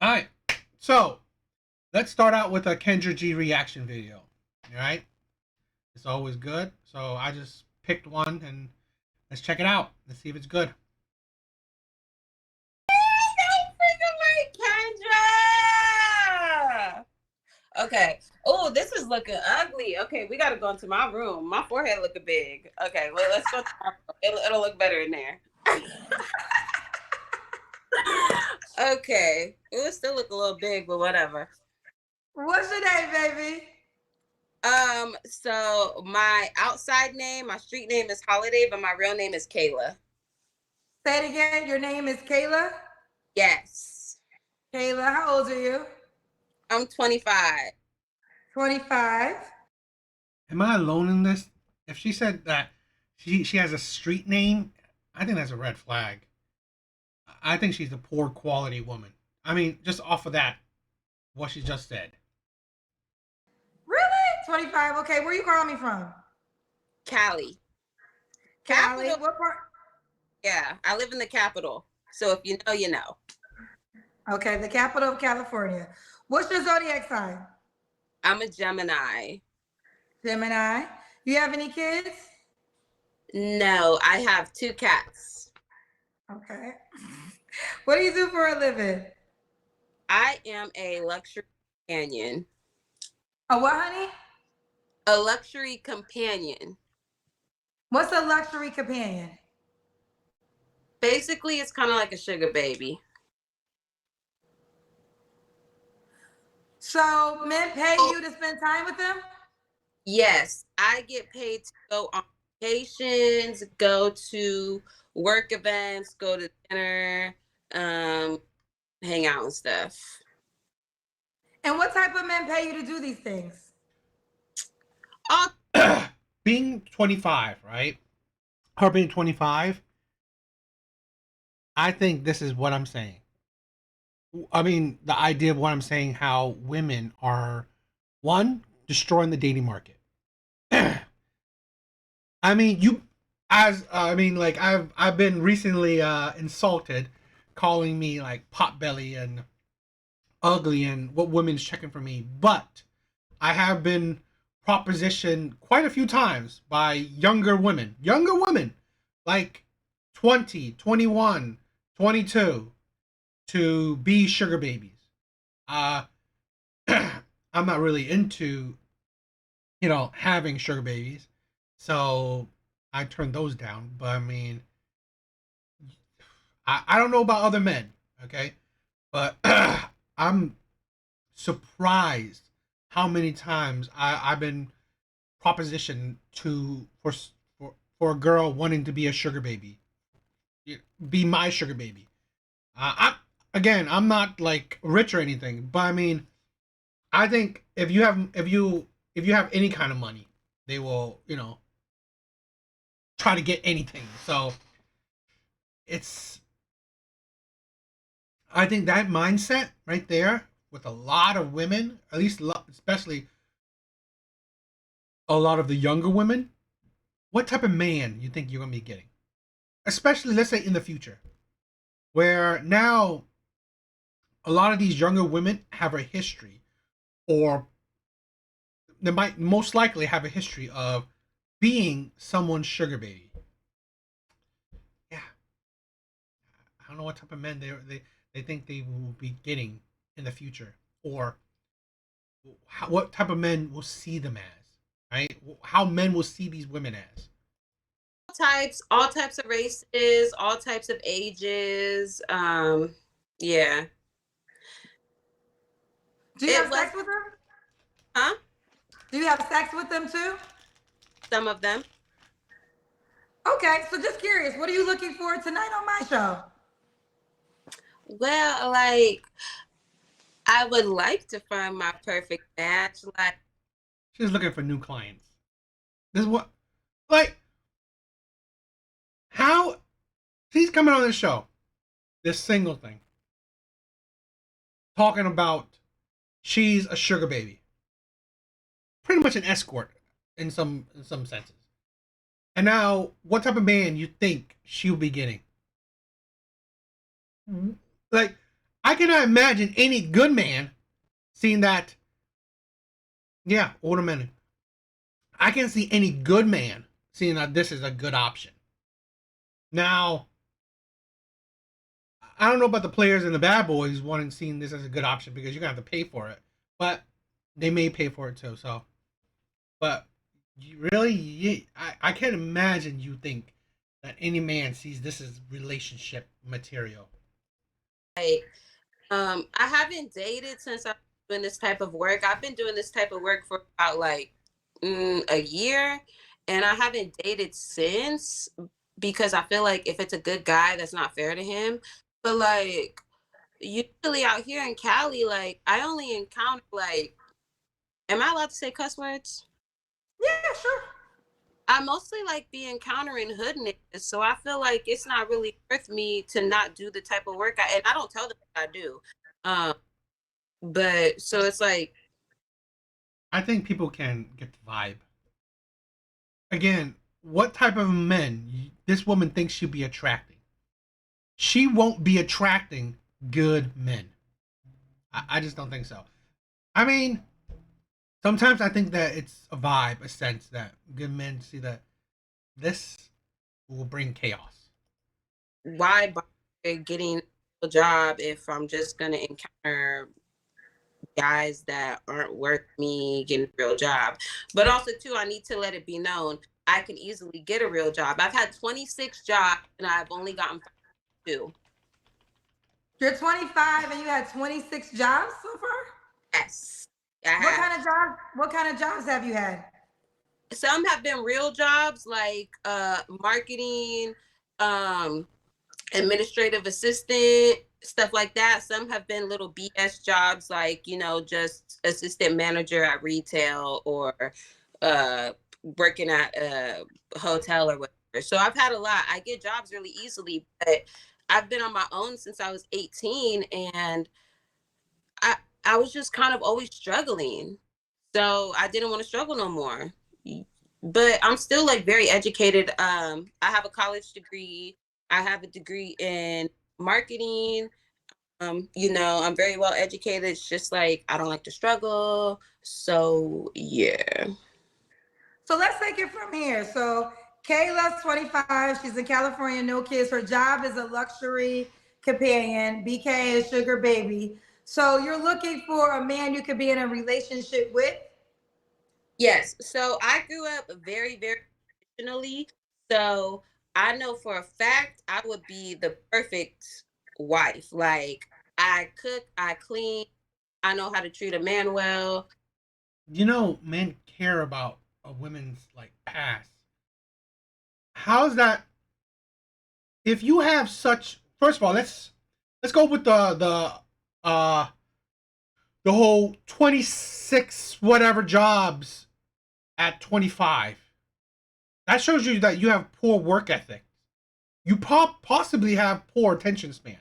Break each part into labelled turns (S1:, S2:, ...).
S1: All right. So let's start out with a Kendra G reaction video. All right. It's always good. So I just picked one and let's check it out. Let's see if it's good.
S2: Kendra. Okay. Oh, this is looking ugly. Okay, we gotta go into my room. My forehead looking big. Okay, well, let's go. It'll look better in there. Okay, it will still look a little big, but whatever.
S3: What's your name, baby?
S2: So my outside name, my street name is Holiday, but my real name is Kayla.
S3: Say it again. Your name is Kayla?
S2: Yes.
S3: Kayla, how old are you?
S2: I'm 25.
S3: 25.
S1: Am I alone in this? If she said that she has a street name, I think that's a red flag. I think she's a poor quality woman. I mean, just off of that, what she just said.
S3: Really? 25. Okay, where you calling me from?
S2: Cali.
S3: Cali.
S2: Capital.
S3: What part?
S2: Yeah, I live in the capital. So if you know, you know.
S3: Okay, the capital of California. What's your zodiac sign?
S2: I'm a Gemini.
S3: Gemini. You have any kids?
S2: No, I have two cats.
S3: Okay. What do you do for a living?
S2: I am a luxury companion.
S3: A what, honey?
S2: A luxury companion.
S3: What's a luxury companion?
S2: Basically, it's kind of like a sugar baby.
S3: So men pay you to spend time with them?
S2: Yes, I get paid to go on vacations, go to work events, go to dinner, hang out and stuff.
S3: And what type of men pay you to do these things?
S2: All
S1: Being 25, right? Her being 25, I think this is what I'm saying. I mean, the idea of what I'm saying, how women are, one, destroying the dating market. I mean, like I've been recently insulted, calling me like potbelly and ugly and what women's checking for me, but I have been propositioned quite a few times by younger women, like 20, 21, 22, to be sugar babies. Uh, I'm not really into, having sugar babies. So I turned those down. But I mean, I don't know about other men, okay? But I'm surprised how many times I've been propositioned for a girl wanting to be a sugar baby, be my sugar baby. I'm not like rich or anything, but I mean, I think if you have any kind of money, they will try to get anything. So it's I think that mindset right there with a lot of women, at least especially a lot of the younger women, what type of man you think you're gonna be getting? Especially let's say in the future, where now a lot of these younger women have a history, or they might most likely have a history of being someone's sugar baby. Yeah, I don't know what type of men they think they will be getting in the future, or what type of men will see them as, right? How men will see these women as.
S2: all types of races, all types of ages. Yeah.
S3: Do you
S2: It
S3: have
S2: was,
S3: sex with them?
S2: huh?
S3: Do you have sex with them too?
S2: Some of them.
S3: Okay, so just curious, what are you looking for tonight on my show?
S2: Well, like I would like to find my perfect match. Like
S1: She's looking for new clients. This is what, like, how she's coming on this show, this single thing, talking about she's a sugar baby, pretty much an escort in some senses. And now, what type of man you think she'll be getting? Like, I cannot imagine any good man seeing that. Yeah, older men. I can't see any good man seeing that this is a good option. Now, I don't know about the players and the bad boys wanting seeing this as a good option because you're gonna have to pay for it, but they may pay for it too. So, but I can't imagine you think that any man sees this as relationship material.
S2: Like, I haven't dated since I've been doing this type of work. I've been doing this type of work for about like a year, and I haven't dated since because I feel like if it's a good guy, that's not fair to him. But like usually out here in Cali, like I only encounter like, am I allowed to say cuss words?
S3: Yeah, sure.
S2: I mostly like be encountering hood niggas, so I feel like it's not really worth me to not do the type of work and I don't tell them what I do. Um, but so it's like,
S1: I think people can get the vibe. Again, what type of men this woman thinks she'll be attracting? She won't be attracting good men. I just don't think so. I mean, sometimes I think that it's a vibe, a sense that good men see that this will bring chaos.
S2: why bother getting a job if I'm just gonna encounter guys that aren't worth me getting a real job? But also too, I need to let it be known I can easily get a real job. I've had 26 jobs and I've only gotten 2.
S3: You're 25 and you had 26 jobs so far?
S2: Yes, I
S3: What
S2: have.
S3: kind of jobs? What kind of jobs have you had?
S2: Some have been real jobs like marketing, um, administrative assistant, stuff like that. Some have been little BS jobs like, just assistant manager at retail or uh, working at a hotel or whatever. So I've had a lot. I get jobs really easily, but I've been on my own since I was 18 and I I was just kind of always struggling. So I didn't want to struggle no more. But I'm still like very educated. I have a college degree. I have a degree in marketing. I'm very well educated. It's just like I don't like to struggle. So yeah.
S3: So let's take it from here. So Kayla's 25. She's in California, no kids. Her job is a luxury companion. BK is sugar baby. So you're looking for a man you could be in a relationship with.
S2: Yes. So I grew up very, very traditionally. So I know for a fact I would be the perfect wife. Like I cook, I clean, I know how to treat a man well.
S1: Men care about a woman's like past. How's that? If you have such, first of all, let's go with uh the whole 26 whatever jobs at 25. That shows you that you have poor work ethic. You possibly have poor attention span.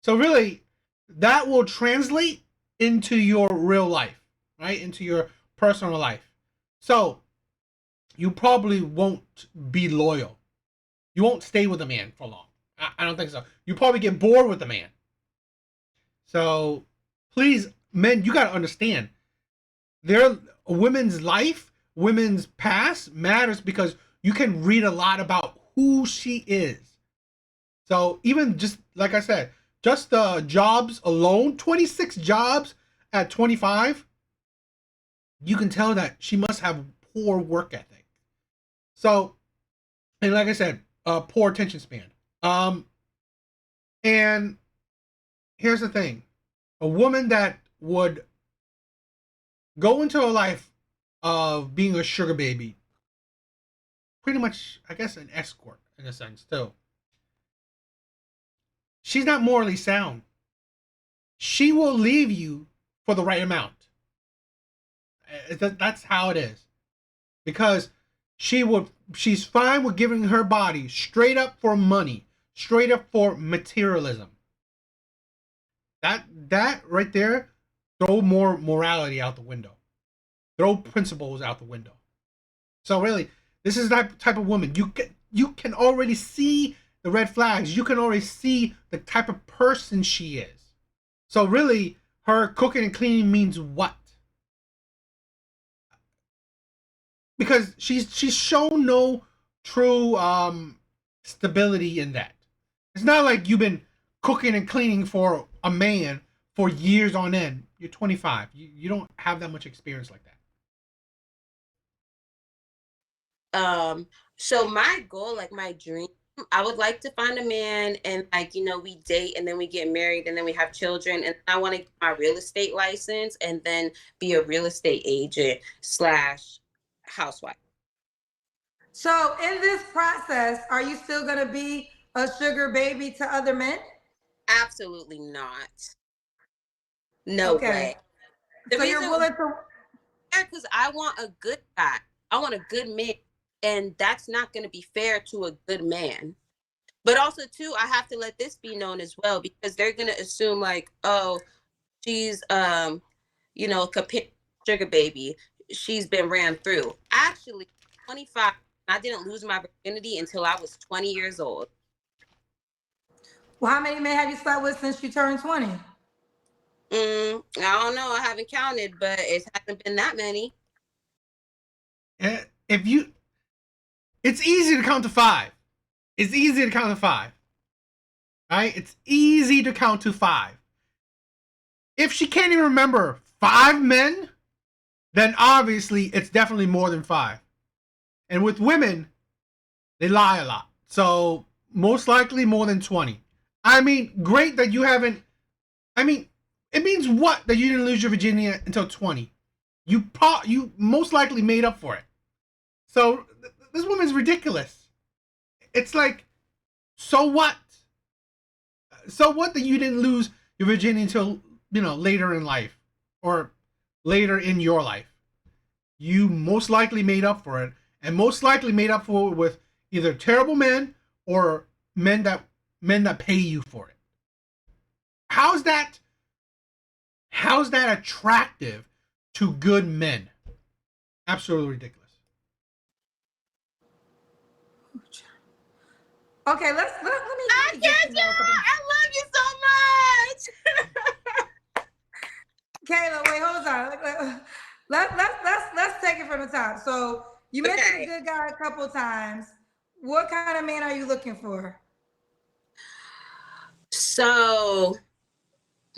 S1: So really, that will translate into your real life, right? Into your personal life. So you probably won't be loyal. You won't stay with a man for long. I don't think so. You probably get bored with the man. So please, men, you gotta understand. Their women's life, women's past matters because you can read a lot about who she is. So even just like I said, just the jobs alone, 26 jobs at 25, you can tell that she must have poor work ethic. So, and like I said, poor attention span. And here's the thing: a woman that would go into a life of being a sugar baby, pretty much, I guess, an escort in a sense too. She's not morally sound. She will leave you for the right amount. That's how it is. Because she's fine with giving her body straight up for money, straight up for materialism. That right there, throw more morality out the window. Throw principles out the window. So really, this is that type of woman. You can already see the red flags, you can already see the type of person she is. So really, her cooking and cleaning means what? Because she's shown no true stability in that. It's not like you've been cooking and cleaning for a man for years on end. You're 25. You don't have that much experience like that.
S2: So my goal, like my dream, I would like to find a man and like, we date and then we get married and then we have children, and I want to get my real estate license and then be a real estate agent slash housewife.
S3: So in this process, are you still going to be a sugar baby to other men?
S2: Absolutely not. No
S3: Okay.
S2: way. The
S3: So
S2: reason
S3: you're willing to.
S2: because I want a good guy. I want a good man. And that's not going to be fair to a good man. But also, too, I have to let this be known as well, because they're going to assume like, oh, she's, a sugar baby. She's been ran through. Actually, 25, I didn't lose my virginity until I was 20 years old.
S3: Well, how many men have you slept with since you turned 20?
S2: I don't know. I haven't counted, but it hasn't been that many.
S1: It's easy to count to 5. It's easy to count to 5. Right? It's easy to count to 5. If she can't even remember 5 men, then obviously it's definitely more than 5. And with women, they lie a lot. So most likely more than 20. I mean, great that you haven't. I mean, it means what that you didn't lose your virginity until 20? You most likely made up for it. So this woman's ridiculous. It's like, so what? So what that you didn't lose your virginity until, later in life or later in your life? You most likely made up for it, and most likely made up for it with either terrible men or men that pay you for it. How's that attractive to good men? Absolutely ridiculous.
S3: Okay, let me.
S2: I can't do it. I love you so much.
S3: Kayla, wait, hold on. Let's take it from the top. So you mentioned a good guy a couple of times. What kind of man are you looking for?
S2: So,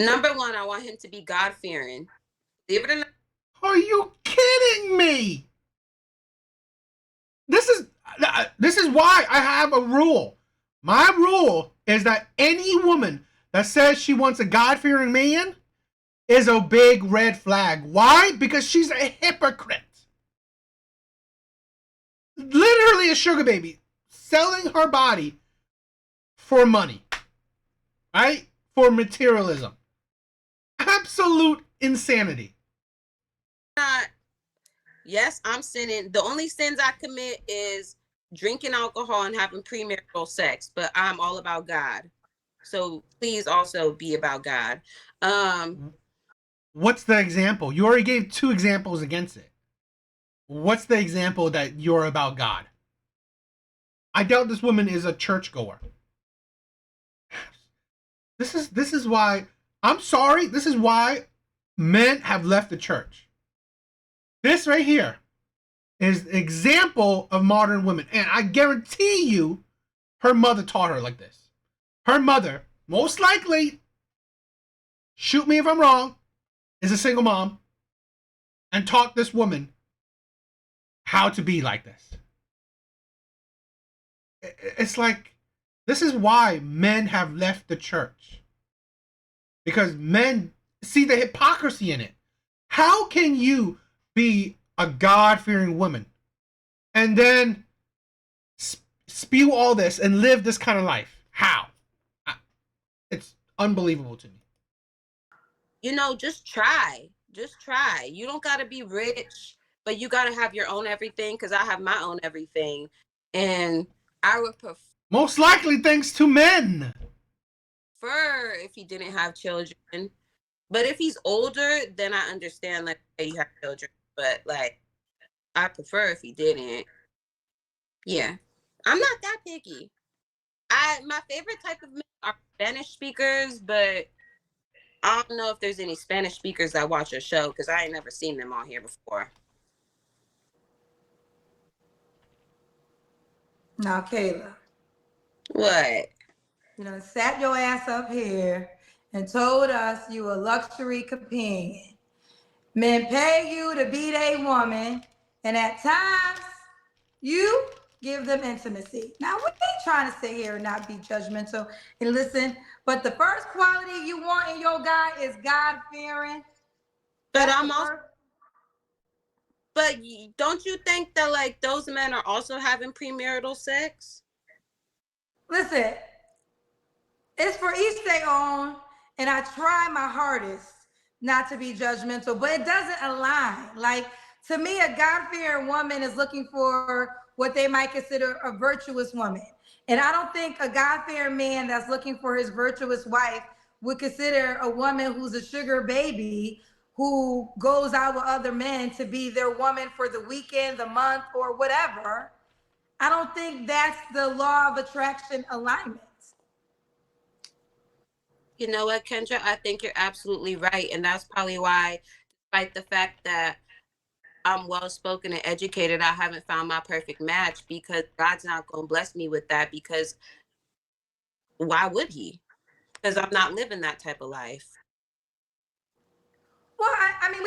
S2: number one, I want him to be God-fearing. Believe it or not.
S1: Are you kidding me? This is why I have a rule. My rule is that any woman that says she wants a God-fearing man is a big red flag. Why? Because she's a hypocrite. Literally a sugar baby, selling her body for money, right? For materialism. Absolute insanity.
S2: Yes, I'm sinning. The only sins I commit is drinking alcohol and having premarital sex, but I'm all about God. So please also be about God.
S1: What's the example? You already gave 2 examples against it. What's the example that you're about God? I doubt this woman is a churchgoer. This is why, I'm sorry, this is why men have left the church. This right here is an example of modern women. And I guarantee you, her mother taught her like this. Her mother, most likely, shoot me if I'm wrong, is a single mom and taught this woman how to be like this. It's like, this is why men have left the church. Because men see the hypocrisy in it. How can you be a God-fearing woman and then spew all this and live this kind of life? How? It's unbelievable to me.
S2: Just try. Just try. You don't got to be rich, but you got to have your own everything, because I have my own everything. And I would prefer,
S1: most likely thanks to men,
S2: if he didn't have children. But if he's older, then I understand, like, hey, you have children. But, like, I prefer if he didn't. Yeah. I'm not that picky. My favorite type of men are Spanish speakers, but I don't know if there's any Spanish speakers that watch your show because I ain't never seen them on here before.
S3: Now, Kayla,
S2: What?
S3: sat your ass up here and told us you a luxury companion. Men pay you to be their woman, and at times you give them intimacy. Now, we ain't trying to sit here and not be judgmental and listen, but the first quality you want in your guy is God fearing.
S2: But
S3: That's the
S2: I'm also,
S3: first.
S2: but don't you think that like those men are also having premarital sex?
S3: Listen, it's for each their own, and I try my hardest not to be judgmental, but it doesn't align. Like, to me, a God-fearing woman is looking for what they might consider a virtuous woman. And I don't think a God-fearing man that's looking for his virtuous wife would consider a woman who's a sugar baby who goes out with other men to be their woman for the weekend, the month, or whatever. I don't think that's the law of attraction alignment.
S2: You know what, Kendra? I think you're absolutely right. And that's probably why, despite the fact that I'm well spoken and educated, I haven't found my perfect match because God's not going to bless me with that because why would He? Because I'm not living that type of life.
S3: Well, I mean,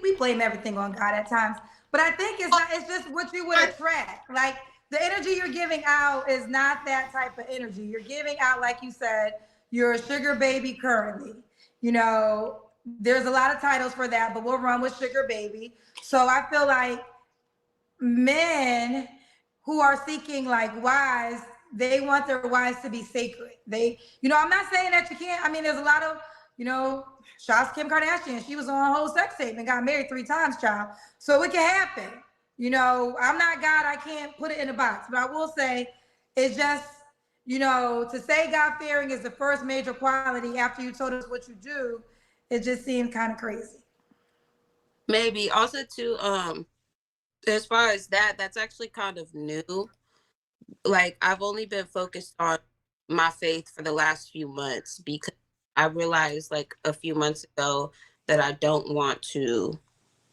S3: we blame everything on God at times, but I think it's not. It's just what you would attract. Like, the energy you're giving out is not that type of energy. You're giving out, like you said, you're a sugar baby currently. There's a lot of titles for that, but we'll run with sugar baby. So I feel like men who are seeking like wives, they want their wives to be sacred. I'm not saying that you can't. I mean, there's a lot of, shots Kim Kardashian. She was on a whole sex tape and got married 3 times, child. So it can happen. I'm not God. I can't put it in a box, but I will say it's just, to say God fearing is the first major quality after you told us what you do, it just seemed kind of crazy.
S2: Maybe also too, as far as that's actually kind of new. Like, I've only been focused on my faith for the last few months because I realized like a few months ago that I don't want to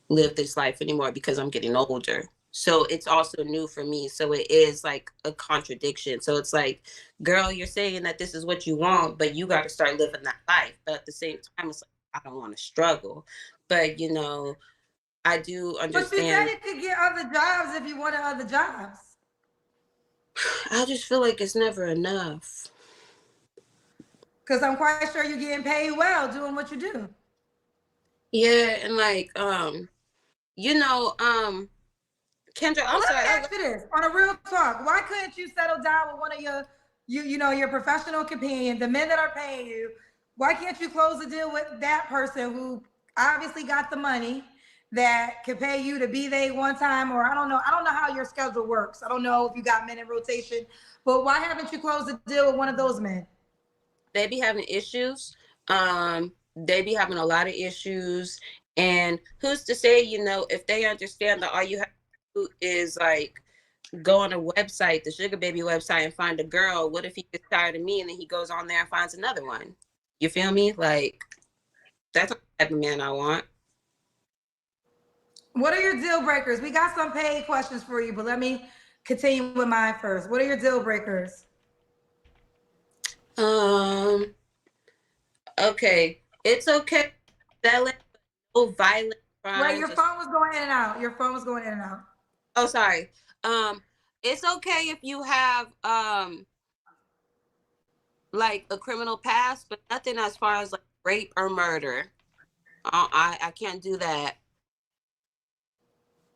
S2: live this life anymore because I'm getting older. So it's also new for me. So it is like a contradiction. So it's like, girl, you're saying that this is what you want, but you got to start living that life. But at the same time, it's like, I don't want to struggle. But, I do
S3: But you said
S2: understand.
S3: you could get other jobs if you wanted other jobs.
S2: I just feel like it's never enough.
S3: Because I'm quite sure you're getting paid well doing what you do.
S2: Yeah, and like, Kendra, I'm
S3: Let me
S2: sorry.
S3: ask you this on a real talk. Why couldn't you settle down with one of your professional companion, the men that are paying you? Why can't you close the deal with that person who obviously got the money that could pay you to be there one time? Or I don't know. I don't know how your schedule works. I don't know if you got men in rotation, but why haven't you closed the deal with one of those men?
S2: They be having issues. They be having a lot of issues. And who's to say, if they understand that all you have to do is like go on a website, the Sugar Baby website, and find a girl. What if he gets tired of me and then he goes on there and finds another one? You feel me? Like, that's not the type of man I want.
S3: What are your deal breakers? We got some paid questions for you, but let me continue with mine first. What are your deal breakers?
S2: Okay. It's okay selling, no violent
S3: Wait,
S2: crimes.
S3: your phone was going in and out. Your phone was going in and out.
S2: Oh, sorry. It's okay if you have like a criminal past, but nothing as far as like rape or murder. I can't do that.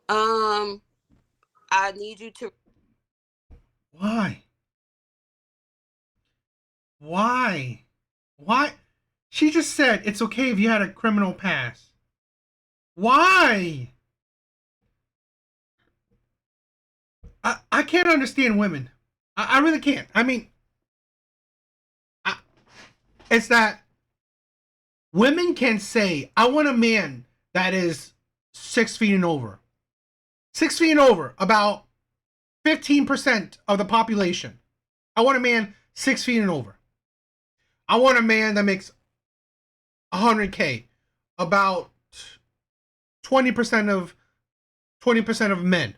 S2: Um, I need you to.
S1: Why? Why? Why? She just said it's okay if you had a criminal past. Why? I can't understand women. I really can't. I mean, I, it's that women can say, I want a man that is 6 feet and over. 6 feet and over, about 15% of the population. I want a man 6 feet and over. I want a man that makes 100K. About 20% of men.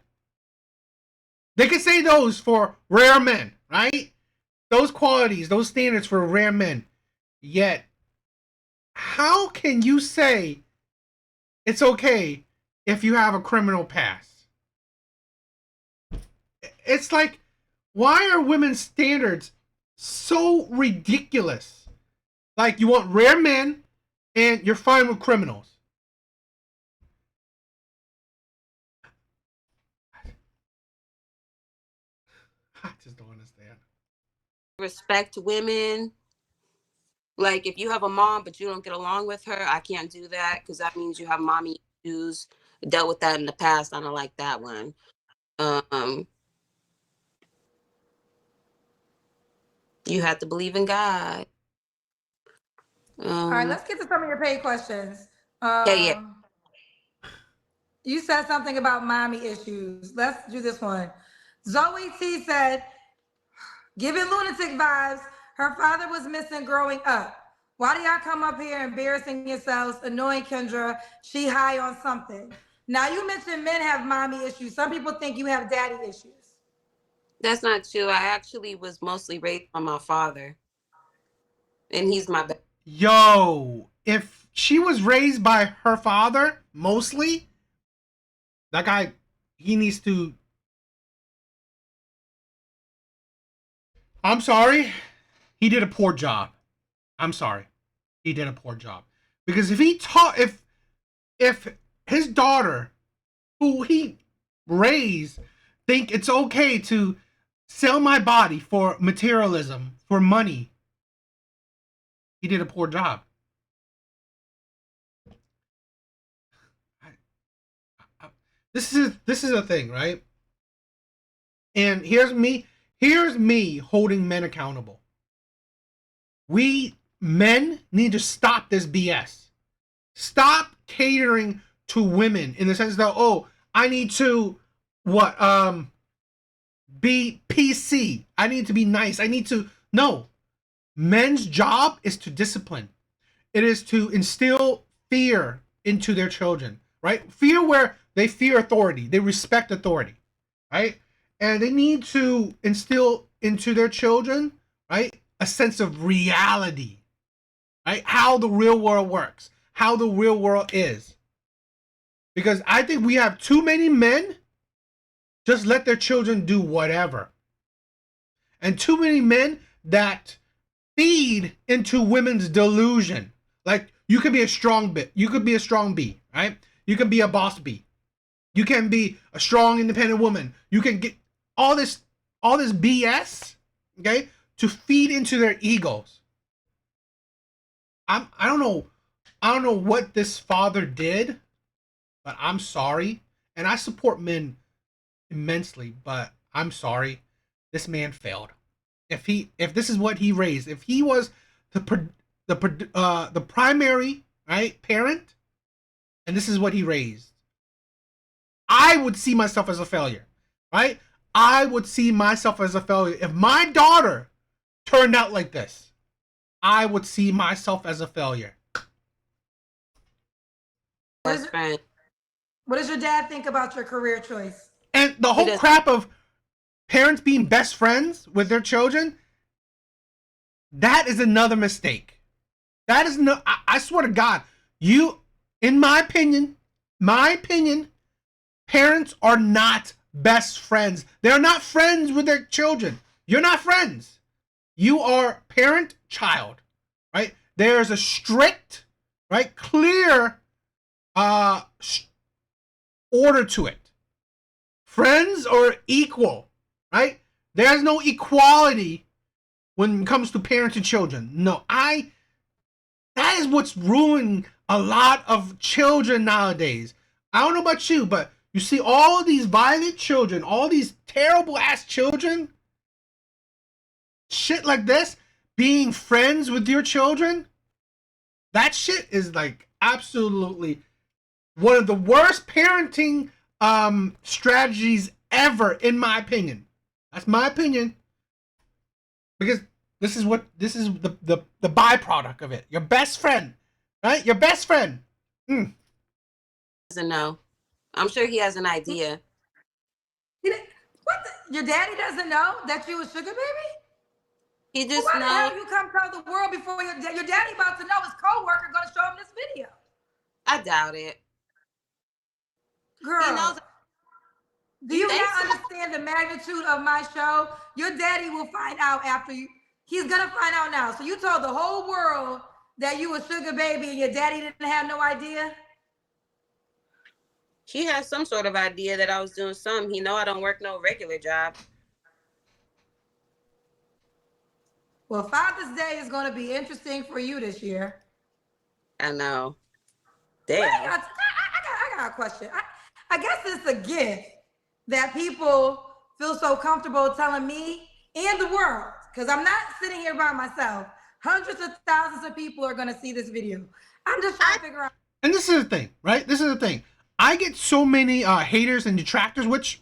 S1: They can say those for rare men, right? Those qualities, those standards for rare men. Yet, how can you say it's okay if you have a criminal past? It's like, why are women's standards so ridiculous? Like, you want rare men and you're fine with criminals. I just don't understand.
S2: Respect women. Like, if you have a mom but you don't get along with her, I can't do that because that means you have mommy issues. Dealt with that in the past. I don't like that one. You have to believe in God.
S3: All right, let's get to some of your paid questions.
S2: Yeah.
S3: You said something about mommy issues. Let's do this one. Zoe T said, giving lunatic vibes. Her father was missing growing up. Why do y'all come up here embarrassing yourselves, annoying Kendra? She high on something. Now, you mentioned men have mommy issues. Some people think you have daddy issues.
S2: That's not true. I actually was mostly raised by my father. And he's my best.
S1: Yo, if she was raised by her father, mostly, that guy, he needs to... I'm sorry. He did a poor job. I'm sorry. He did a poor job. Because if he taught... If his daughter, who he raised, think it's okay to sell my body for materialism, for money, he did a poor job. This is a thing, right? And here's me holding men accountable. We men need to stop this BS. Stop catering to women in the sense that, oh, I need to be PC. I need to be nice. No. Men's job is to discipline. It is to instill fear into their children, right? Fear where they fear authority. They respect authority, right? And they need to instill into their children, right, a sense of reality, right? How the real world works, how the real world is. Because I think we have too many men just let their children do whatever. And too many men that feed into women's delusion. Like, you can be a strong B, you could be a strong B, right? You can be a boss B. You can be a strong, independent woman. You can get all this BS, okay, to feed into their egos. I don't know what this father did, but I'm sorry, and I support men immensely, but I'm sorry, this man failed. If this is what he raised, if he was the primary, right, parent, and this is what he raised, I would see myself as a failure, right? I would see myself as a failure. If my daughter turned out like this, I would see myself as a failure.
S2: Best friend.
S3: What does your dad think about your career choice?
S1: And the whole crap of parents being best friends with their children, that is another mistake. That is no, I swear to God, in my opinion, parents are not best friends. They're not friends with their children. You're not friends. You are parent-child, right? There's a strict, right, clear order to it. Friends are equal, right? There's no equality when it comes to parents and children. No, that is what's ruining a lot of children nowadays. I don't know about you, but you see all these violent children, all these terrible ass children, shit like this, being friends with your children. That shit is like absolutely one of the worst parenting strategies ever, in my opinion. That's my opinion. because this is the byproduct of it. Your best friend, right? Your best friend.
S2: Doesn't know. I'm sure he has an idea.
S3: What? Your daddy doesn't know that you a sugar baby?
S2: He
S3: Well,
S2: just
S3: why the
S2: knows.
S3: hell you come tell the world before your daddy about to know his co-worker gonna show him this video?
S2: I doubt it.
S3: Girl,
S2: He knows.
S3: do
S2: You
S3: you
S2: think
S3: not
S2: so?
S3: understand the magnitude of my show? Your daddy will find out after you. He's gonna find out now. So you told the whole world that you a sugar baby and your daddy didn't have no idea?
S2: He has some sort of idea that I was doing something. He know I don't work no regular job.
S3: Well, Father's Day is gonna be interesting for you this year.
S2: I know.
S3: Wait,
S2: Damn.
S3: I got a question. I guess it's a gift that people feel so comfortable telling me and the world, because I'm not sitting here by myself. Hundreds of thousands of people are going to see this video. I'm just trying to figure out.
S1: And this is the thing, right? This is the thing. I get so many haters and detractors, which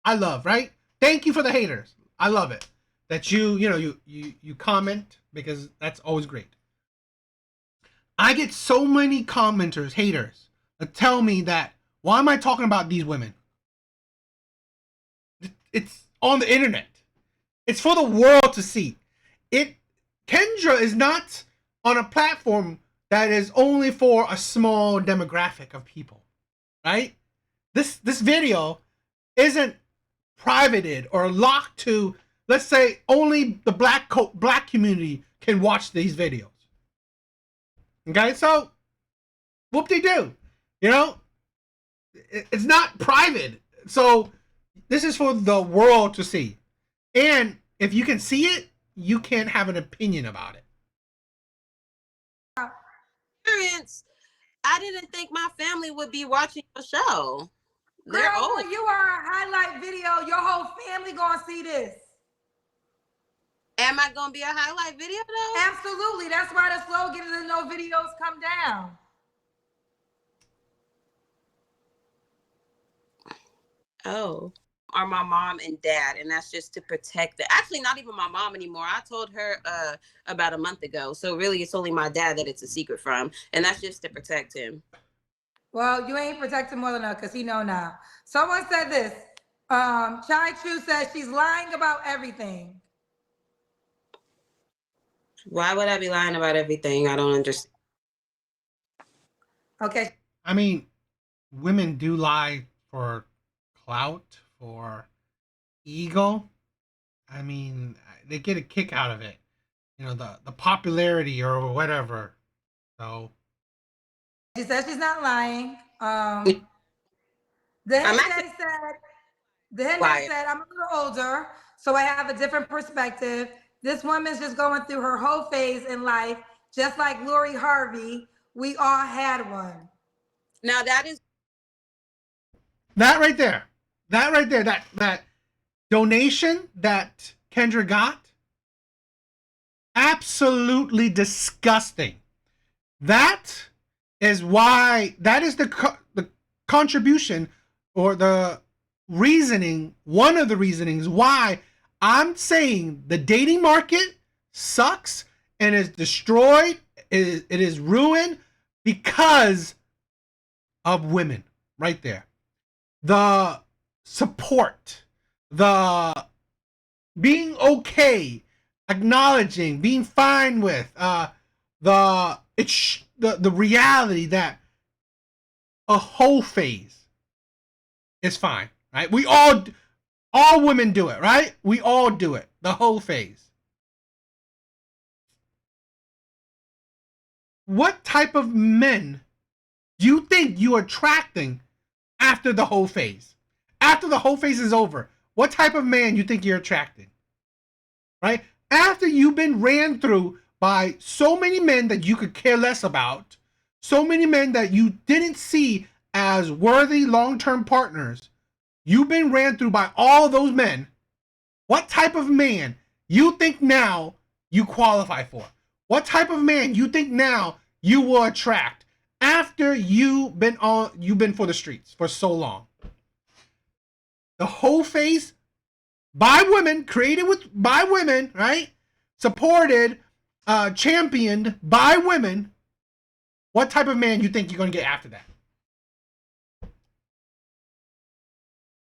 S1: I love, right? Thank you for the haters. I love it. That you comment, because that's always great. I get so many commenters, haters, that tell me that, why am I talking about these women? It's on the internet. It's for the world to see. Kendra is not on a platform that is only for a small demographic of people, right? This video isn't privated or locked to, let's say, only the black community can watch these videos. Okay, so whoop-de-doo. It's not private. So this is for the world to see. And if you can see it, you can't have an opinion about it.
S2: Parents, I didn't think my family would be watching the show. They're
S3: Girl,
S2: old.
S3: when you are a highlight video, your whole family going to see this.
S2: Am I gonna be a highlight video though?
S3: Absolutely. That's why the slogan is no videos come down.
S2: Oh. Are my mom and dad, and that's just to protect the actually not even my mom anymore. I told her about a month ago. So really it's only my dad that it's a secret from, and that's just to protect him.
S3: Well, you ain't protecting more than her because he know now. Someone said this. Chai Chu says she's lying about everything.
S2: Why would I be lying about everything? I don't understand.
S3: Okay.
S1: I mean, women do lie for clout, for ego. I mean, they get a kick out of it. The popularity or whatever. So
S3: She says she's not lying. The head said, I'm a little older, so I have a different perspective. This woman's just going through her whole phase in life, just like Lori Harvey. We all had one.
S2: Now that is
S1: that right there, that donation that Kendra got, absolutely disgusting. That is the contribution, or the reasoning, one of the reasonings why I'm saying the dating market sucks and is destroyed. It is ruined because of women. Right there. The support, the being okay, acknowledging, being fine with, the reality that a whole phase is fine, right? All women do it, right? We all do it, the whole phase. What type of men do you think you're attracting after the whole phase? After the whole phase is over, what type of man you think you're attracting? Right? After you've been ran through by so many men that you could care less about, so many men that you didn't see as worthy long-term partners, you've been ran through by all those men. What type of man you think now you qualify for? What type of man you think now you will attract after you've been for the streets for so long? The whole phase by women, created by women, right? supported, championed by women, what type of man you think you're gonna get after that?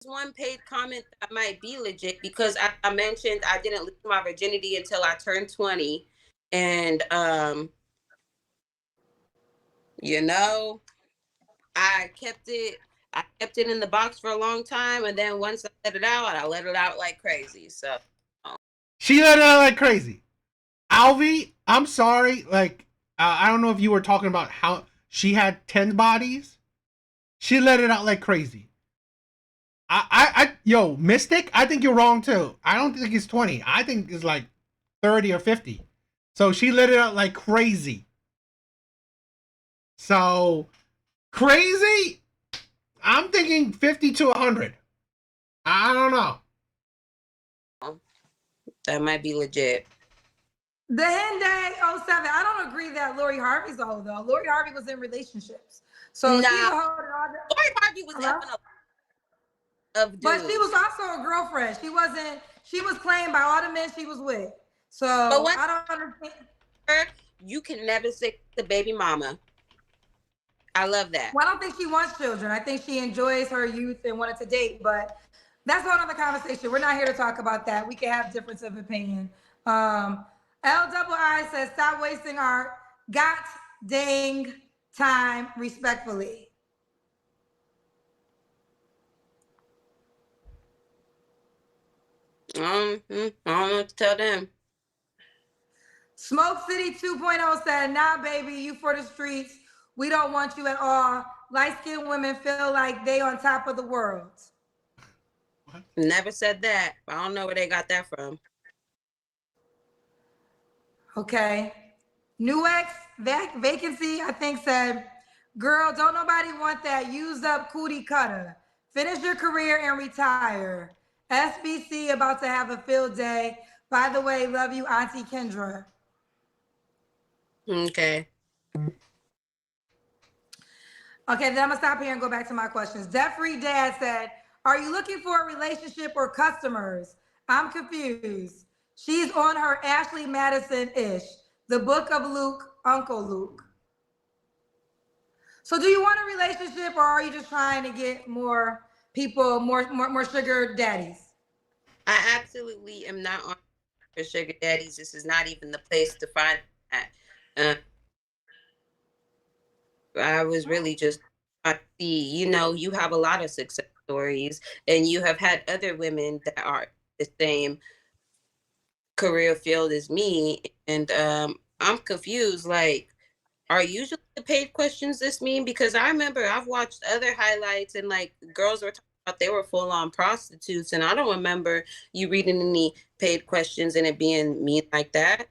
S2: One paid comment that might be legit because I mentioned I didn't lose my virginity until I turned 20. And you know, I kept it in the box for a long time, and then once I let it out like crazy. So
S1: She let it out like crazy. Alvi, I'm sorry. Like, I don't know if you were talking about how she had 10 bodies. She let it out like crazy. Yo, Mystic, I think you're wrong too. I don't think it's 20. I think it's like 30 or 50. So she let it out like crazy. So, crazy? I'm thinking 50 to 100. I don't know.
S2: that might be legit.
S3: The Henday 07. I don't agree that Lori Harvey's a hoe though. Lori Harvey was in relationships. So
S2: Nah,
S3: she's a hoe.
S2: Lori Harvey was effing of dudes.
S3: But she was also a girlfriend. She was claimed by all the men she was with. So I don't understand.
S2: You can never say the baby mama. I love that.
S3: Well, I don't think she wants children. I think she enjoys her youth and wanted to date, but that's another conversation. We're not here to talk about that. We can have difference of opinion. LII says, stop wasting our got dang time respectfully.
S2: I don't know what to tell them.
S3: Smoke City 2.0 said, nah, baby, you for the streets. We don't want you at all. Light-skinned women feel like they on top of the world.
S2: What? Never said that. I don't know where they got that from.
S3: Okay. New X vacancy, I think, said, girl, don't nobody want that used up cootie cutter. Finish your career and retire. SBC about to have a field day. By the way, love you, Auntie Kendra.
S2: Okay.
S3: Okay, then I'm gonna stop here and go back to my questions. Debt-free Dad said, are you looking for a relationship or customers? I'm confused. She's on her Ashley Madison-ish. The Book of Luke, Uncle Luke. So do you want a relationship or are you just trying to get more people, more sugar daddies?
S2: I absolutely am not on for sugar daddies. This is not even the place to find that. I was really just trying to see, you have a lot of success stories and you have had other women that are the same career field as me. And I'm confused. Like, are usually the paid questions this mean? Because I remember I've watched other highlights and like girls were talking about they were full on prostitutes. And I don't remember you reading any paid questions and it being mean like that.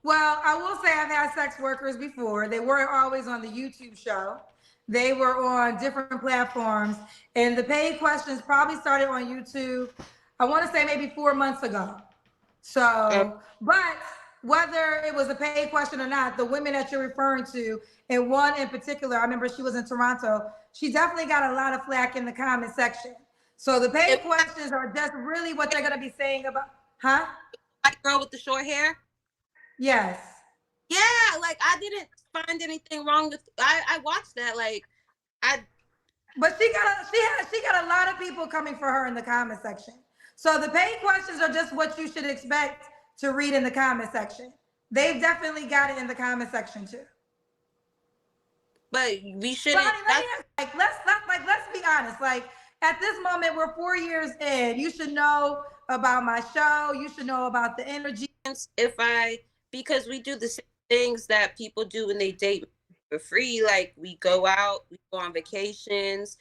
S3: Well, I will say I've had sex workers before. They weren't always on the YouTube show. They were on different platforms. And the paid questions probably started on YouTube, I want to say maybe 4 months ago. So, but whether it was a paid question or not, the women that you're referring to, and one in particular, I remember she was in Toronto, she definitely got a lot of flack in the comment section. So the paid questions are just really what they're going to be saying about, huh?
S2: White girl with the short hair?
S3: Yes.
S2: Yeah, like I didn't find anything wrong with I watched that
S3: But she got a lot of people coming for her in the comment section. So the paid questions are just what you should expect to read in the comment section. They've definitely got it in the comment section too.
S2: But we shouldn't.
S3: Let's be honest. Like at this moment, we're 4 years in. You should know about my show. You should know about the energy.
S2: Because we do the same things that people do when they date for free. Like we go out, we go on vacations,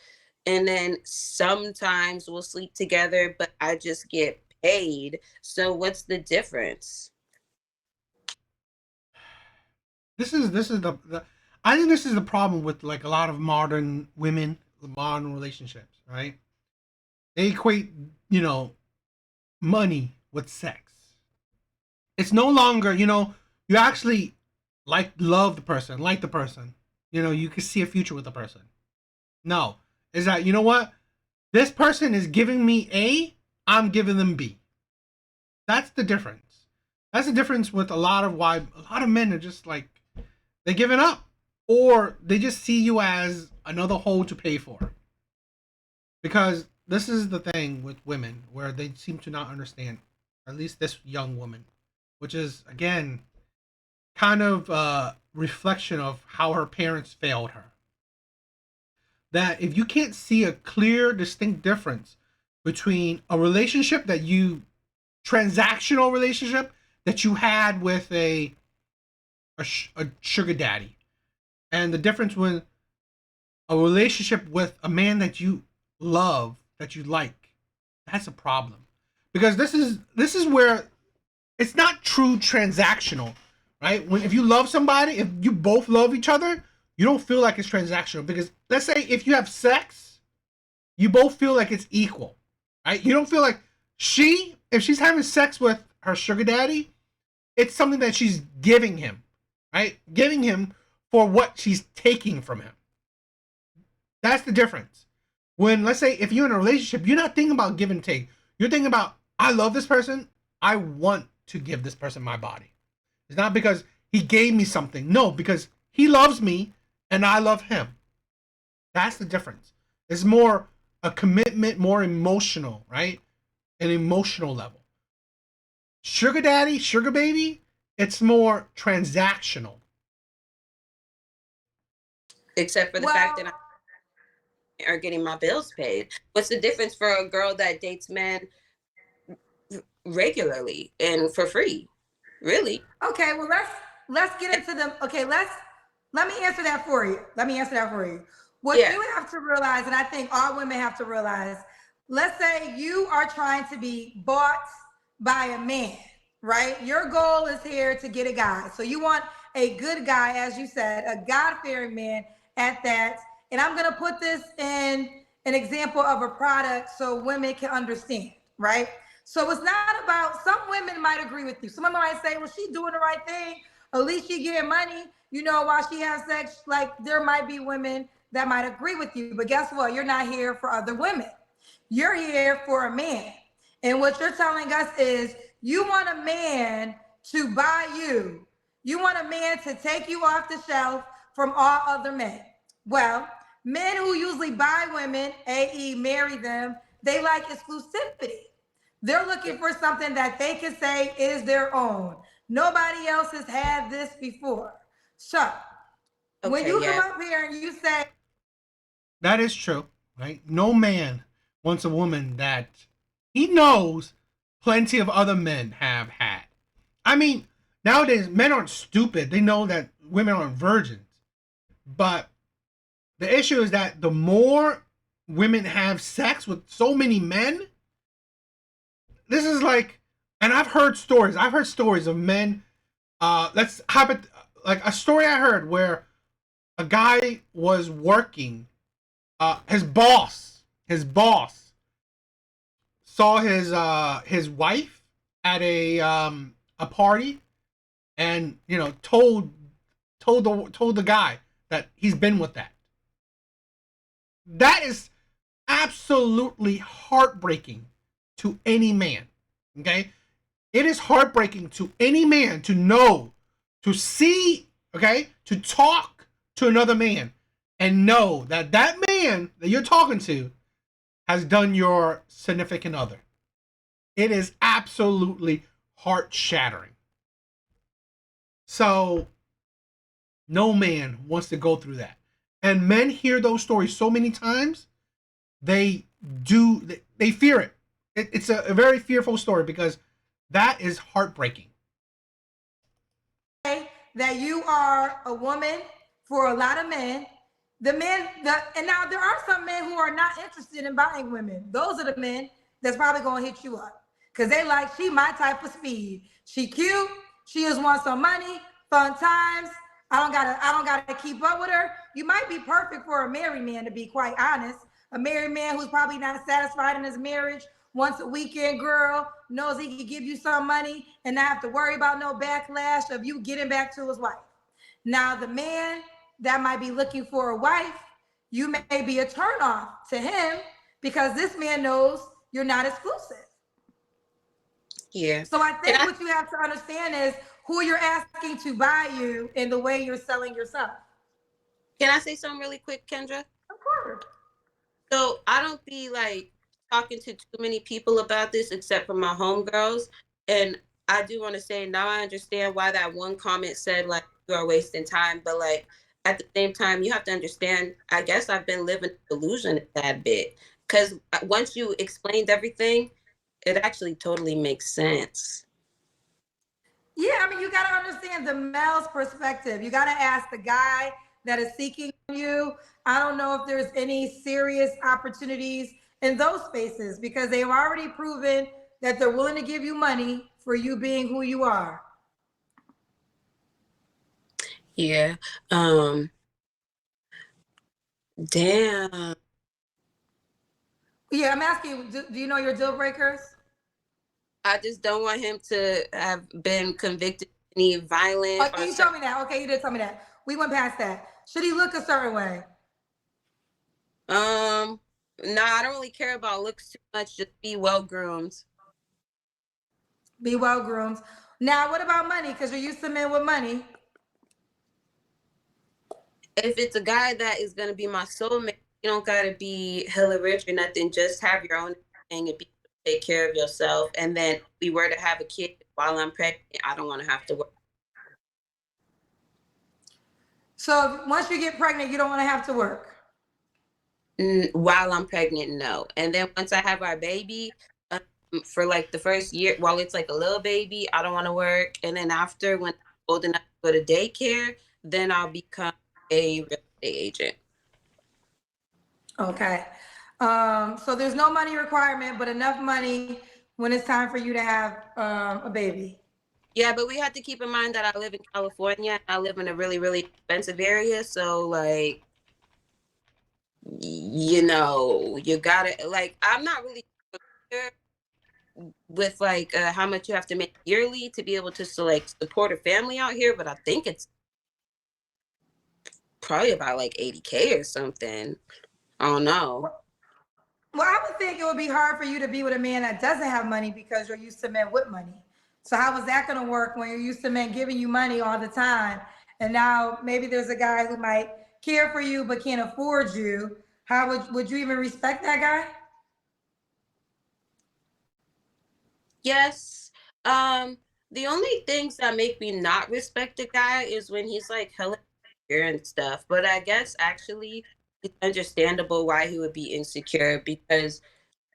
S2: and then sometimes we'll sleep together, but I just get paid. So what's the difference?
S1: This is the I think this is the problem with like a lot of modern women, modern relationships, right? They equate, money with sex. It's no longer, you actually love the person, like the person. You can see a future with the person. No, is that, what? This person is giving me A, I'm giving them B. That's the difference. That's the difference with a lot of why a lot of men are just like they're giving up, or they just see you as another hole to pay for. Because this is the thing with women where they seem to not understand, at least this young woman, which is again kind of a reflection of how her parents failed her. That if you can't see a clear, distinct difference between a relationship that you transactional relationship that you had with a sugar daddy, and the difference with a relationship with a man that you love, that you like, that's a problem. Because this is where it's not true transactional, right? When if you love somebody, if you both love each other, you don't feel like it's transactional. Because let's say if you have sex, you both feel like it's equal, right? You don't feel like if she's having sex with her sugar daddy, it's something that she's giving him, right? Giving him for what she's taking from him. That's the difference. When, let's say, if you're in a relationship, you're not thinking about give and take. You're thinking about, I love this person. I want to give this person my body. It's not because he gave me something. No, because he loves me and I love him. That's the difference. It's more a commitment, more emotional, right? An emotional level. Sugar daddy, sugar baby, it's more transactional.
S2: Except for the fact that I are getting my bills paid. What's the difference for a girl that dates men regularly and for free? Really?
S3: Okay, well let's get into them. Okay, let me answer that for you. Let me answer that for you. What
S2: Yeah.
S3: you have to realize, and I think all women have to realize, let's say you are trying to be bought by a man, right? Your goal is here to get a guy. So you want a good guy, as you said, a God-fearing man at that. And I'm going to put this in an example of a product so women can understand, right? So it's not about, some women might agree with you. Some women might say, well, she's doing the right thing. At least she getting money, while she has sex. Like, there might be women that might agree with you. But guess what? You're not here for other women. You're here for a man. And what you're telling us is you want a man to buy you. You want a man to take you off the shelf from all other men. Well, men who usually buy women, i.e. marry them, they like exclusivity. They're looking for something that they can say is their own. Nobody else has had this before. So when you come up here and you say,
S1: that is true, right? No man wants a woman that he knows plenty of other men have had. I mean, nowadays men aren't stupid. They know that women aren't virgins. But the issue is that the more women have sex with so many men, this is like, and I've heard stories. I've heard stories of men. Let's have it like a story I heard where a guy was working. His boss saw his wife at a party, and told the guy that he's been with that. That is absolutely heartbreaking to any man. Okay, it is heartbreaking to any man to know, to see, okay, to talk to another man and know that that man that you're talking to has done your significant other. It is absolutely heart shattering. So no man wants to go through that. And men hear those stories so many times, they fear it. It's a very fearful story because that is heartbreaking.
S3: that you are a woman for a lot of men. And now there are some men who are not interested in buying women. Those are the men that's probably gonna hit you up because they like, she my type of speed. She cute. She just wants some money, fun times. I don't gotta keep up with her. You might be perfect for a married man, to be quite honest. A married man who's probably not satisfied in his marriage, wants a weekend girl, knows he can give you some money and not have to worry about no backlash of you getting back to his wife. Now, the man that might be looking for a wife, you may be a turnoff to him because this man knows you're not exclusive.
S2: Yeah.
S3: So I
S2: And
S3: think
S2: I
S3: what you have to understand is who you're asking to buy you and the way you're selling yourself.
S2: can I say something really quick, Kendra?
S3: Of course.
S2: So I don't be like talking to too many people about this except for my homegirls. And I do want to say now I understand why that one comment said like you are wasting time, but like at the same time you have to understand. I guess I've been living a delusion a tad bit because once you explained everything, it actually totally makes sense.
S3: Yeah, I mean, you got to understand the male's perspective. You got to ask the guy that is seeking you. I don't know if there's any serious opportunities in those spaces because they've already proven that they're willing to give you money for you being who you are.
S2: Yeah. Damn.
S3: Yeah, I'm asking you, do you know your deal breakers?
S2: I just don't want him to have been convicted of any violent
S3: Oh,
S2: or
S3: you
S2: sex.
S3: told me that. Okay, you did tell me that. We went past that. Should he look a certain way?
S2: No, I don't really care about looks too much. Just be well groomed.
S3: Be well groomed. Now, what about money? Because you're used to men with money.
S2: If it's a guy that is gonna be my soulmate, you don't gotta be hella rich or nothing. Just have your own thing and be able to take care of yourself. And then if we were to have a kid while I'm pregnant, I don't want to have to work.
S3: So once you get pregnant, you don't want to have to work.
S2: While I'm pregnant, no. And then once I have our baby, for like the first year, while it's like a little baby, I don't want to work. And then after, when I'm old enough to go to daycare, then I'll become a real estate agent.
S3: Okay. So there's no money requirement, but enough money when it's time for you to have a baby.
S2: Yeah, but we have to keep in mind that I live in California. And I live in a really, really expensive area. So, like, you gotta, like, I'm not really sure with like how much you have to make yearly to be able to like support a family out here, but I think it's probably about like 80K or something. I don't know.
S3: Well, I would think it would be hard for you to be with a man that doesn't have money because you're used to men with money. So how is that going to work when you're used to men giving you money all the time? And now maybe there's a guy who might care for you but can't afford you. How would you even respect that guy?
S2: Yes. The only things that make me not respect a guy is when he's like hella insecure and stuff. But I guess actually it's understandable why he would be insecure because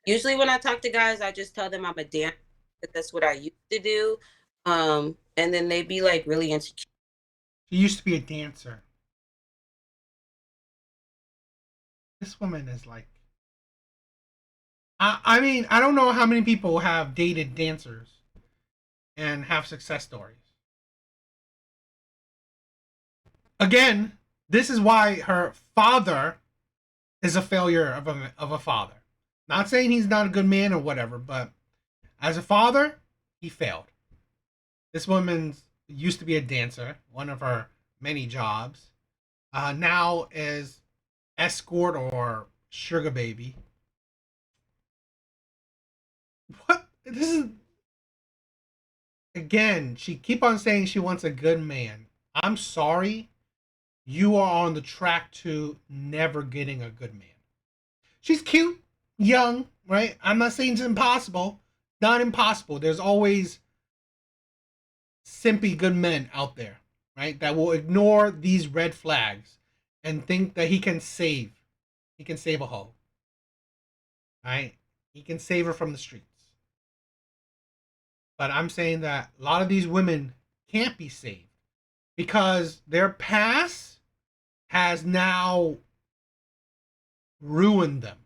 S2: usually when I talk to guys, I just tell them I'm a dancer because that's what I used to do. And then they be like really insecure.
S1: She used to be a dancer. This woman is like. I mean, I don't know how many people have dated dancers and have success stories. Again, this is why her father is a failure of a father. Not saying he's not a good man or whatever, but as a father, he failed. This woman used to be a dancer, one of her many jobs. Now is escort or sugar baby. What? This is again. She keep on saying she wants a good man. I'm sorry, you are on the track to never getting a good man. She's cute, young, right? I'm not saying it's impossible. Not impossible. There's always simply good men out there, right? That will ignore these red flags and think that he can save. He can save a hoe, right? He can save her from the streets. But I'm saying that a lot of these women can't be saved because their past has now ruined them.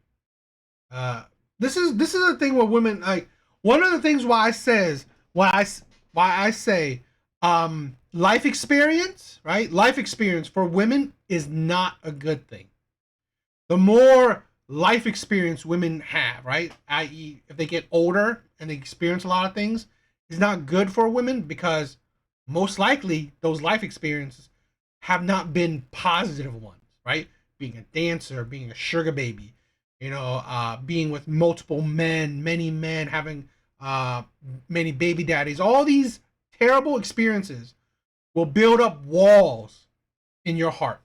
S1: This is a thing where women like one of the things why I say life experience, right? Life experience for women is not a good thing. The more life experience women have, right? I.e., if they get older and they experience a lot of things, is not good for women because most likely those life experiences have not been positive ones, right? Being a dancer, being a sugar baby, being with multiple men, many men, having uh, many baby daddies. All these terrible experiences will build up walls in your heart,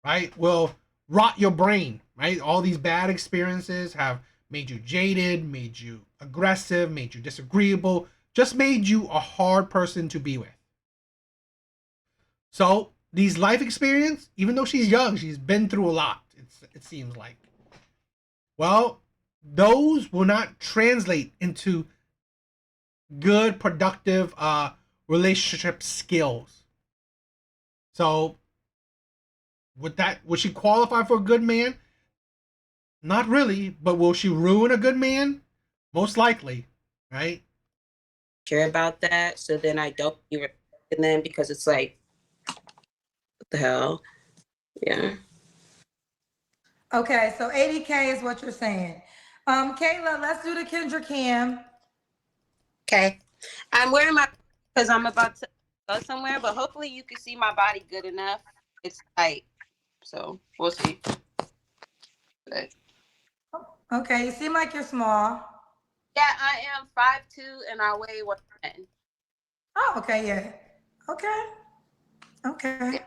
S1: right? Will rot your brain, right? All these bad experiences have made you jaded, made you aggressive, made you disagreeable, just made you a hard person to be with. So these life experience, even though she's young, she's been through a lot. It seems like. Well, those will not translate into good, productive relationship skills. So, would she qualify for a good man? Not really, but will she ruin a good man? Most likely, right?
S2: Care about that. So then I don't be respecting them because it's like, what the hell? Yeah.
S3: Okay, so 80K is what you're saying. Kayla, let's do the Kendra Cam.
S2: Okay. I'm wearing my because I'm about to go somewhere, but hopefully you can see my body good enough. It's tight, so we'll see. But
S3: Okay, you seem like you're small.
S2: yeah, I am 5'2" and I weigh 110.
S3: Oh, okay, yeah. Okay, okay.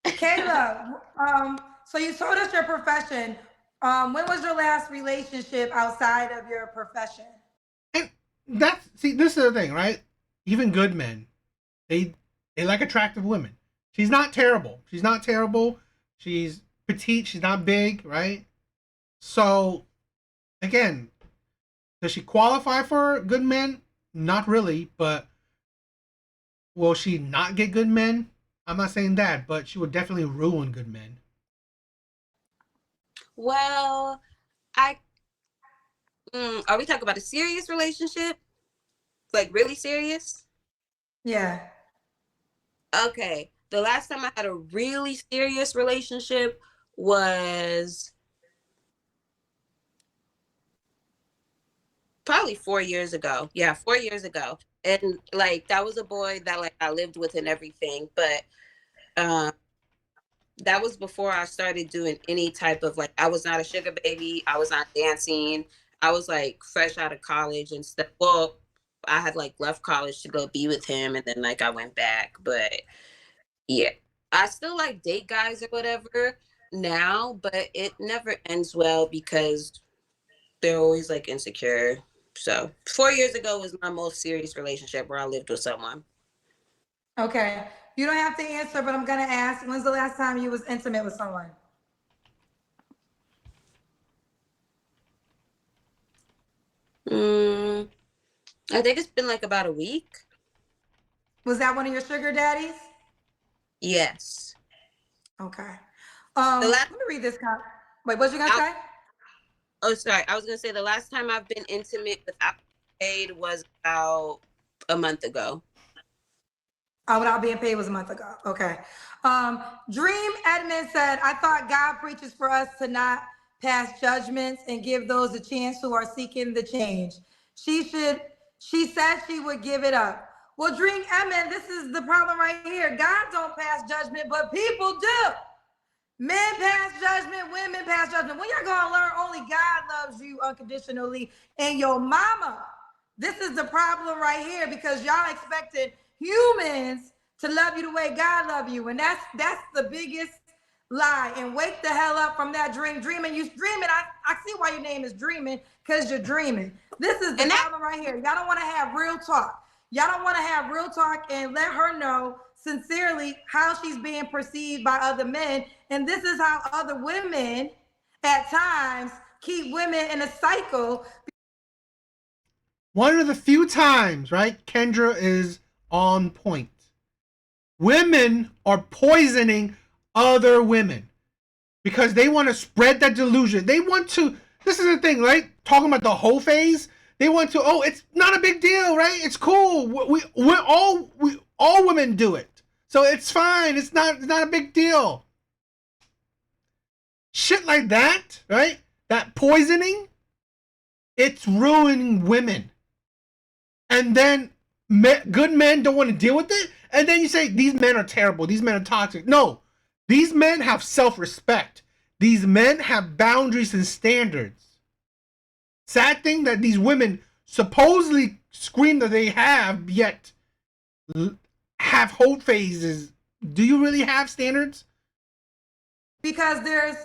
S2: Yeah.
S3: Kayla, so you told us your profession. When was your last relationship outside of your profession?
S1: And this is the thing, right? Even good men, they they like attractive women. She's not terrible. She's not terrible. She's petite. She's not big, right? So again, does she qualify for good men? Not really, but will she not get good men? I'm not saying that, but she would definitely ruin good men.
S2: Well, I are we talking about a serious relationship? Like really serious?
S3: Yeah.
S2: Okay. The last time I had a really serious relationship was probably 4 years ago. Yeah, 4 years ago. And like that was a boy that like I lived with and everything, but um that was before I started doing any type of like I was not a sugar baby, I was not dancing. I was like fresh out of college and stuff. Well, I had like left college to go be with him and then like I went back, but yeah. I still like date guys or whatever now, but it never ends well because they're always like insecure. So 4 years ago was my most serious relationship where I lived with someone.
S3: Okay. You don't have to answer, but I'm gonna ask. When's the last time you was intimate with someone?
S2: Mm, I think it's been like about a week.
S3: Was that one of your sugar daddies?
S2: Yes.
S3: Okay.
S2: The last
S3: Let me read this. Wait, what you gonna
S2: I,
S3: say?
S2: oh sorry, I was gonna say the last time I've been intimate without paid was about a month ago.
S3: Oh, without being paid was a month ago. Okay. Dream Edmond said, I thought God preaches for us to not pass judgments and give those a chance who are seeking the change. She said she would give it up. Well, Dream Edmond, this is the problem right here. God don't pass judgment, but people do. Men pass judgment, women pass judgment. When you're gonna learn only God loves you unconditionally and your mama. This is the problem right here because y'all expected humans to love you the way God love you. And that's the biggest lie. And wake the hell up from that dream. Dreaming, you dreaming. I see why your name is dreaming, because you're dreaming. This is the problem right here. Y'all don't want to have real talk. Y'all don't want to have real talk and let her know sincerely how she's being perceived by other men. And this is how other women at times keep women in a cycle.
S1: One of the few times, right, Kendra is on point. Women are poisoning other women because they want to spread that delusion. They want to, this is the thing, right? Talking about the whole phase. They want to, oh, it's not a big deal, right? It's cool. We all women do it. So it's fine. It's not a big deal. Shit like that, right? That poisoning, it's ruining women. And then good men don't want to deal with it. And then you say, these men are terrible. These men are toxic. No, these men have self-respect. These men have boundaries and standards. Sad thing that these women supposedly scream that they have, yet have whole phases. Do you really have standards?
S3: Because there's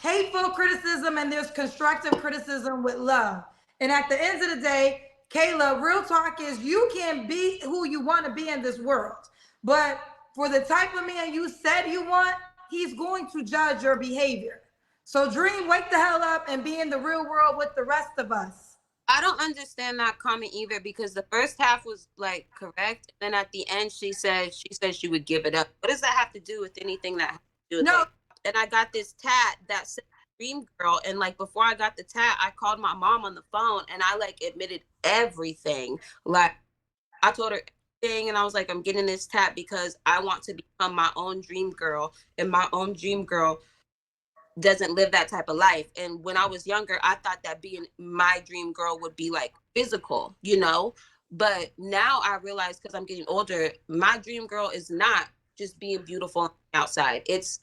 S3: hateful criticism and there's constructive criticism with love. And at the end of the day, Kayla, real talk is you can be who you want to be in this world. But for the type of man you said you want, he's going to judge your behavior. So dream, wake the hell up and be in the real world with the rest of us.
S2: I don't understand that comment either, because the first half was like correct, and then at the end she said she would give it up. What does that have to do with anything that has to do with
S3: No.
S2: it? And I got this tat that said Dream Girl, and like before I got the tat, I called my mom on the phone and I like admitted everything. Like I told her everything, and I was like, I'm getting this tat because I want to become my own dream girl, and my own dream girl doesn't live that type of life. And when I was younger, I thought that being my dream girl would be like physical, you know? But now I realize, because I'm getting older, my dream girl is not just being beautiful outside. It's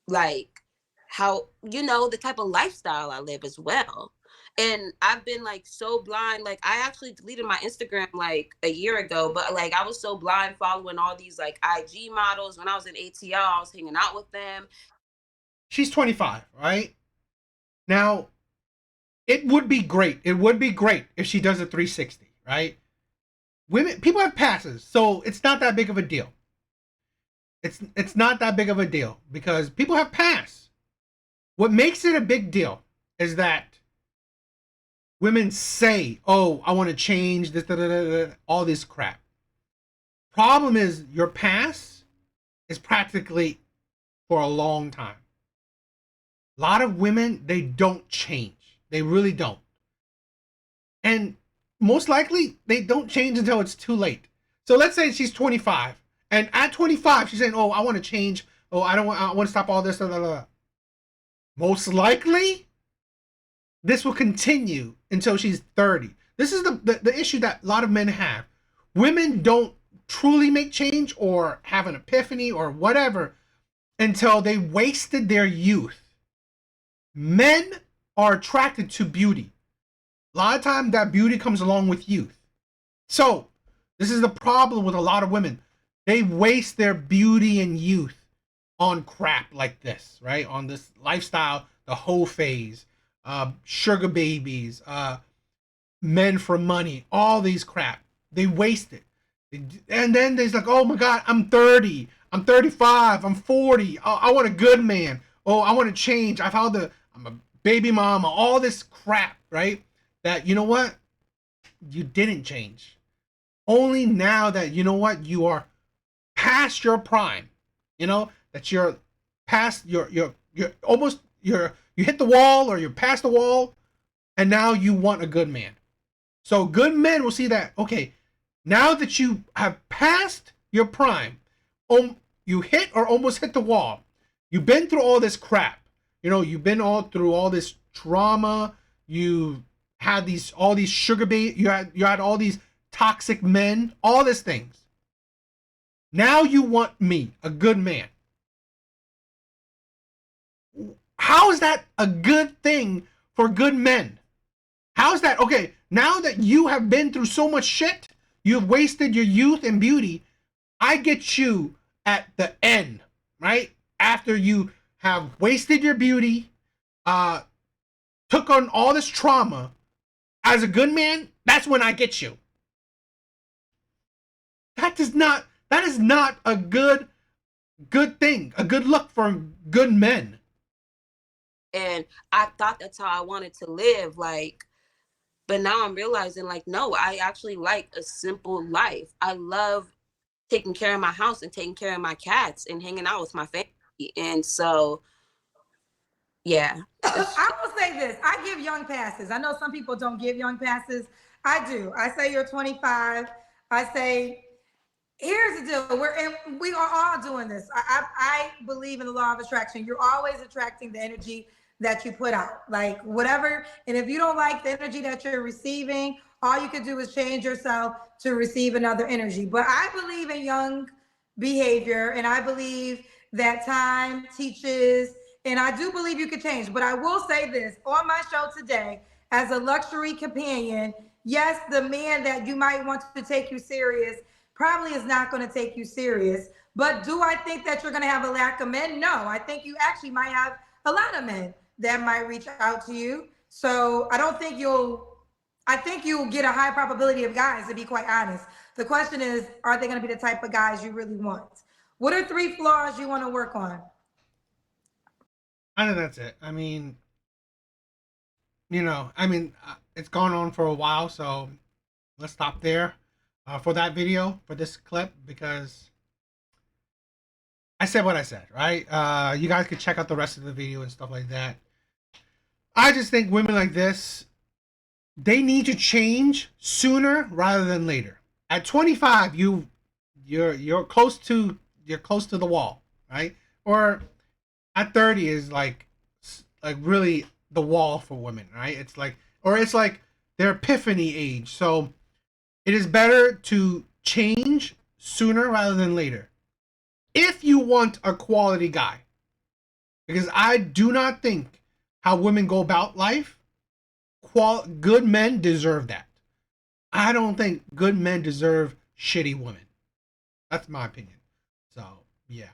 S2: like how, you know, the type of lifestyle I live as well. And I've been like so blind. Like I actually deleted my Instagram like a year ago, but like I was so blind following all these like IG models. When I was in ATL, I was hanging out with them.
S1: She's 25, right? Now, it would be great. It would be great if she does a 360, right? People have passes, so it's not that big of a deal. It's not that big of a deal because people have pass. What makes it a big deal is that women say, "Oh, I want to change this, all this crap." Problem is, your pass is practically for a long time. A lot of women, they don't change. They really don't. And most likely, they don't change until it's too late. So let's say she's 25, and at 25, she's saying, "Oh, I want to change. Oh, I want to stop all this." Blah, blah, blah. Most likely, this will continue until she's 30. This is the issue that a lot of men have. Women don't truly make change or have an epiphany or whatever until they wasted their youth. Men are attracted to beauty. A lot of times that beauty comes along with youth. So this is the problem with a lot of women. They waste their beauty and youth on crap like this, right? On this lifestyle, the whole phase, sugar babies, men for money, all these crap. They waste it. And then they're like, oh my God, I'm 30, I'm 35, I'm 40. I want a good man. Oh, I want to change. I'm a baby mama, all this crap, right? That, you know what? You didn't change. Only now that, you know what? You are past your prime, you know, that you're past you're almost you hit the wall or you're past the wall, and now you want a good man. So good men will see that, okay, now that you have passed your prime, you hit or almost hit the wall. You've been through all this crap. You know, you've been through all this trauma. You had all these sugar baby. You had all these toxic men. All these things. Now you want me, a good man. How is that a good thing for good men? How is that? Okay, now that you have been through so much shit, you've wasted your youth and beauty, I get you at the end, right? After you have wasted your beauty, took on all this trauma, as a good man, that's when I get you. That is not a good thing, a good look for good men.
S2: And I thought that's how I wanted to live, like, but now I'm realizing, like, no, I actually like a simple life. I love taking care of my house and taking care of my cats and hanging out with my family. And so, yeah.
S3: I will say this. I give young passes. I know some people don't give young passes. I do. I say you're 25. I say, here's the deal. We are all doing this. I believe in the law of attraction. You're always attracting the energy that you put out, like whatever. And if you don't like the energy that you're receiving, all you can do is change yourself to receive another energy. But I believe in young behavior, and I believe that time teaches, and I do believe you can change. But I will say this on my show today, as a luxury companion, yes, the man that you might want to take you serious probably is not going to take you serious. But do I think that you're going to have a lack of men? No, I think you actually might have a lot of men that might reach out to you. So I don't think I think you'll get a high probability of guys, to be quite honest. The question is, are they going to be the type of guys you really want? What are 3 flaws you want to work on?
S1: I think that's it. I mean, it's gone on for a while, so let's stop there for that video, for this clip, because I said what I said, right? You guys could check out the rest of the video and stuff like that. I just think women like this, they need to change sooner rather than later. At 25, you're close to the wall, right? Or at 30 is like really the wall for women, right? It's like their epiphany age. So it is better to change sooner rather than later if you want a quality guy, because I do not think how women go about life, good men deserve that. I don't think good men deserve shitty women. That's my opinion. So yeah.